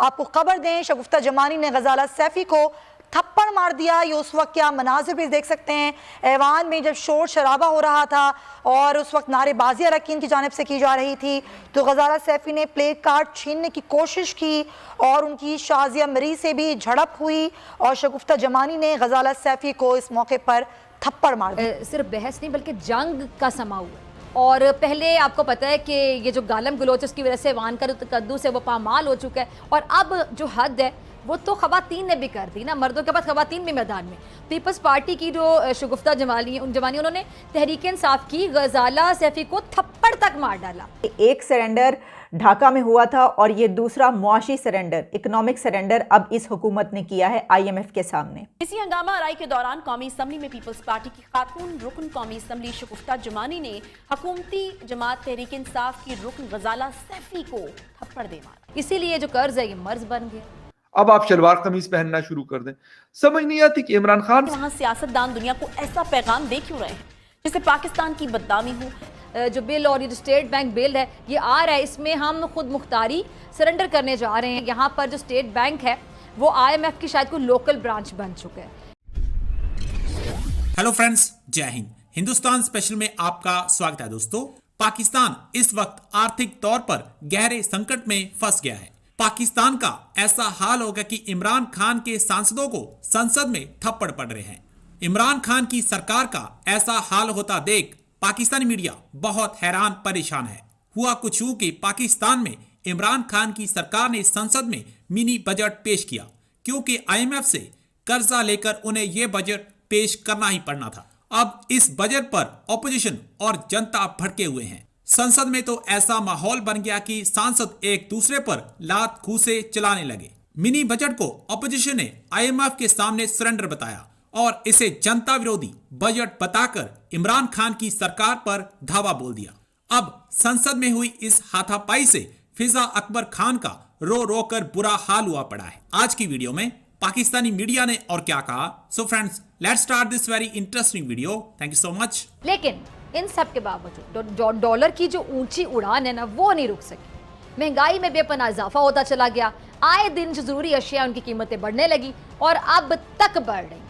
آپ کو خبر دیں، شگفتہ جمانی نے غزالہ سیفی کو تھپڑ مار دیا۔ یہ اس وقت کیا مناظر بھی دیکھ سکتے ہیں، ایوان میں جب شور شرابہ ہو رہا تھا اور اس وقت نعرے بازی اراکین کی جانب سے کی جا رہی تھی تو غزالہ سیفی نے پلے کارڈ چھیننے کی کوشش کی اور ان کی شازیہ مری سے بھی جھڑپ ہوئی اور شگفتہ جمانی نے غزالہ سیفی کو اس موقع پر تھپڑ مار دیا۔ صرف بحث نہیں بلکہ جنگ کا سما ہوا ہے، اور پہلے آپ کو پتہ ہے کہ یہ جو گالم گلوچ اس کی وجہ سے ایوان کا تقدس ہے وہ پامال ہو چکا ہے، اور اب جو حد ہے وہ تو خواتین نے بھی کر دی نا، مردوں کے بعد خواتین بھی میدان میں۔ پیپلز پارٹی کی جو شگفتہ جمانی انہوں نے تحریک انصاف کی غزالہ سیفی کو تھپڑ تک مار ڈالا۔ ایک سرنڈر ڈھاکہ میں ہوا تھا اور یہ دوسرا معاشی سرنڈر، اکنامک سرنڈر اب اس حکومت نے کیا ہے IMF کے سامنے۔ اسی ہنگامہ آرائی کے دوران قومی اسمبلی میں پیپلز پارٹی کی خاتون رکن قومی اسمبلی شگفتہ جمانی نے حکومتی جماعت تحریک انصاف کی رکن غزالہ سیفی کو تھپڑ دے مارا۔ اسی لیے جو قرض ہے یہ مرض بن گیا۔ اب آپ شلوار قمیض پہننا شروع کر دیں۔ سمجھ نہیں آتی کہ عمران خان وہاں سیاستدان دنیا کو ایسا پیغام دے کیوں رہے ہیں جسے پاکستان کی بدنامی ہو۔ جو بل اور یہ جو اسٹیٹ بینک بل ہے یہ آ رہا ہے، اس میں ہم خود مختاری سرنڈر کرنے جا رہے ہیں۔ یہاں پر جو اسٹیٹ بینک ہے وہ IMF کی شاید کوئی لوکل برانچ بن چکا ہے۔ ہیلو فرینڈز، جے ہند۔ ہندوستان اسپیشل میں آپ کا سواگت ہے دوستو۔ پاکستان اس وقت آرتھک طور پر گہرے سنکٹ میں پھنس گیا ہے۔ پاکستان کا ایسا حال ہوگا کہ عمران خان کے سانسدوں کو سنسد میں تھپڑ پڑ رہے ہیں۔ عمران خان کی سرکار کا ایسا حال ہوتا دیکھ پاکستانی میڈیا بہت حیران پریشان ہے۔ ہوا کچھ یوں کہ پاکستان میں عمران خان کی سرکار نے سنسد میں منی بجٹ پیش کیا کیونکہ IMF سے قرضہ لے کر انہیں یہ بجٹ پیش کرنا ہی پڑنا تھا۔ اب اس بجٹ پر اپوزیشن اور جنتا بھڑکے ہوئے ہیں۔ سنسد میں تو ایسا ماحول بن گیا کہ سانسد ایک دوسرے پر لات کھوسے چلانے لگے۔ منی بجٹ کو اپوزیشن نے IMF کے سامنے سرنڈر بتایا اور اسے جنتا ویرودھی بجٹ بتا کر عمران خان کی سرکار پر دھاوا بول دیا۔ اب سنسد میں ہوئی اس ہاتھا پائی سے فضا اکبر خان کا رو رو کر برا حال ہوا پڑا ہے۔ آج کی ویڈیو میں پاکستانی میڈیا نے اور کیا کہا، so friends let's start this very interesting video. Thank you so much. لیکن ان سب کے باوجود ڈالر کی جو اونچی اڑان ہے نا وہ نہیں رک سکی۔ مہنگائی میں بے پناہ اضافہ ہوتا چلا گیا، آئے دن جو ضروری اشیاء ان کی قیمتیں بڑھنے لگی اور اب تک بڑھ رہی ہیں۔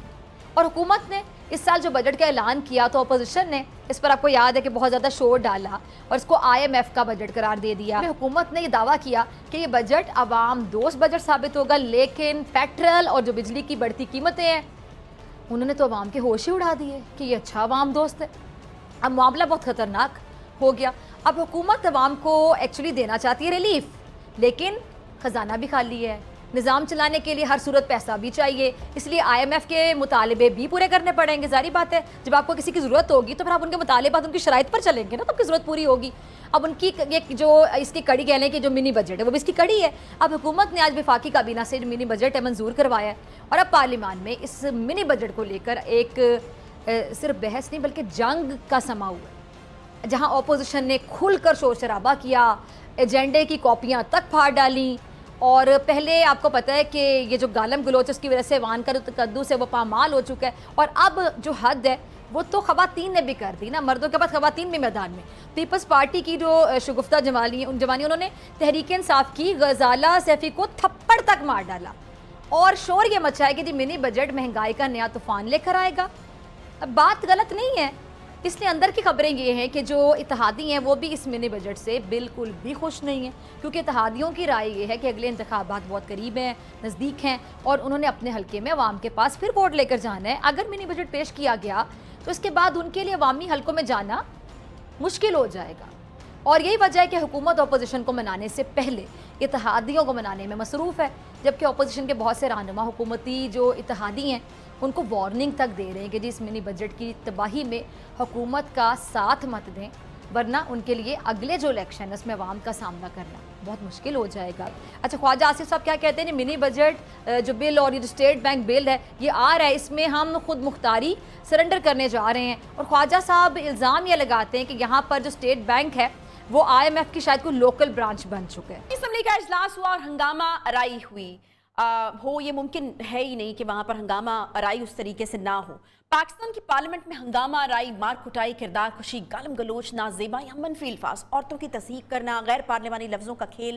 اور حکومت نے اس سال جو بجٹ کا اعلان کیا تو اپوزیشن نے اس پر آپ کو یاد ہے کہ بہت زیادہ شور ڈالا اور اس کو IMF کا بجٹ قرار دے دیا۔ حکومت نے یہ دعویٰ کیا کہ یہ بجٹ عوام دوست بجٹ ثابت ہوگا، لیکن پیٹرول اور جو بجلی کی بڑھتی قیمتیں ہیں انہوں نے تو عوام کے ہوش ہی اڑا دیے کہ یہ اچھا عوام دوست ہے۔ اب معاملہ بہت خطرناک ہو گیا۔ اب حکومت عوام کو ایکچولی دینا چاہتی ہے ریلیف، لیکن خزانہ بھی خالی ہے، نظام چلانے کے لیے ہر صورت پیسہ بھی چاہیے، اس لیے IMF کے مطالبے بھی پورے کرنے پڑیں گے۔ ظاہری بات ہے جب آپ کو کسی کی ضرورت ہوگی تو پھر آپ ان کے مطالبات، ان کی شرائط پر چلیں گے نا، تو آپ کی ضرورت پوری ہوگی۔ اب ان کی جو اس کی کڑی کہہ لیں کہ جو منی بجٹ ہے وہ بھی اس کی کڑی ہے۔ اب حکومت نے آج وفاقی کابینہ سے جو منی بجٹ ہے منظور کروایا ہے اور اب پارلیمان میں اس منی بجٹ کو لے کر ایک صرف بحث نہیں بلکہ جنگ کا سما ہوا ہے، جہاں اپوزیشن نے کھل کر شور شرابہ کیا، ایجنڈے کی کاپیاں تک پھاڑ ڈالیں، اور پہلے آپ کو پتہ ہے کہ یہ جو گالم گلوچ اس کی وجہ سے ایوان کا تقدس ہے وہ پامال ہو چکا ہے، اور اب جو حد ہے وہ تو خواتین نے بھی کر دی نا، مردوں کے بعد خواتین بھی میدان میں۔ پیپلز پارٹی کی جو شگفتہ جمانی انہوں نے تحریک انصاف کی غزالہ سیفی کو تھپڑ تک مار ڈالا اور شور یہ مچا ہے کہ منی بجٹ مہنگائی کا نیا طوفان لے کر آئے گا۔ بات غلط نہیں ہے، اس لیے اندر کی خبریں یہ ہیں کہ جو اتحادی ہیں وہ بھی اس منی بجٹ سے بالکل بھی خوش نہیں ہیں، کیونکہ اتحادیوں کی رائے یہ ہے کہ اگلے انتخابات بہت قریب ہیں، نزدیک ہیں، اور انہوں نے اپنے حلقے میں عوام کے پاس پھر ووٹ لے کر جانا ہے۔ اگر منی بجٹ پیش کیا گیا تو اس کے بعد ان کے لیے عوامی حلقوں میں جانا مشکل ہو جائے گا، اور یہی وجہ ہے کہ حکومت اپوزیشن کو منانے سے پہلے اتحادیوں کو منانے میں مصروف ہے، جبکہ اپوزیشن کے بہت سے رہنما حکومتی جو اتحادی ہیں ان کو وارننگ تک دے رہے ہیں کہ جی اس منی بجٹ کی تباہی میں حکومت کا ساتھ مت دیں، ورنہ ان کے لیے اگلے جو الیکشن ہے اس میں عوام کا سامنا کرنا بہت مشکل ہو جائے گا۔ اچھا، خواجہ آصف صاحب کیا کہتے ہیں؟ منی بجٹ جو بل اور یہ جو اسٹیٹ بینک بل ہے یہ آ رہا ہے، اس میں ہم خود مختاری سرنڈر کرنے جا رہے ہیں، اور خواجہ صاحب الزام یہ لگاتے ہیں کہ یہاں پر جو اسٹیٹ بینک ہے وہ IMF کی شاید کوئی لوکل برانچ بن چکا ہے۔ اسمبلی کا اجلاس ہوا اور ہنگامہ آرائی ہوئی، یہ ممکن ہے ہی نہیں کہ وہاں پر ہنگامہ آرائی اس طریقے سے نہ ہو۔ پاکستان کی پارلیمنٹ میں ہنگامہ آرائی، مار کٹائی، کردار کشی، گالم گلوچ، نازیبا یا منفی الفاظ، عورتوں کی تصحیح کرنا، غیر پارلیمانی لفظوں کا کھیل،